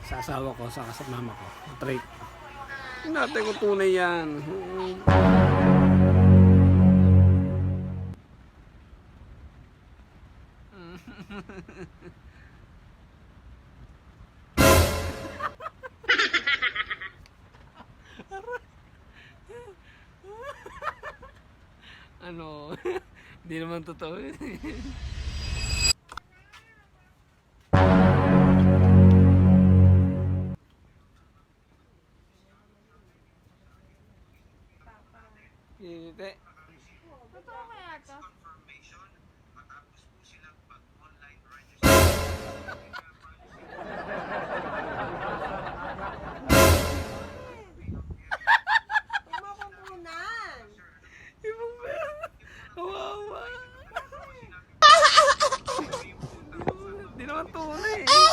Sa asawa ko, sa mama ko. Trait. Natin ko tunay yan. Ano? Hindi naman totoo yun. Hindi. Totoo kaya to? Mapupunan. Ibang ba? Kawawa. Hindi naman tunay eh.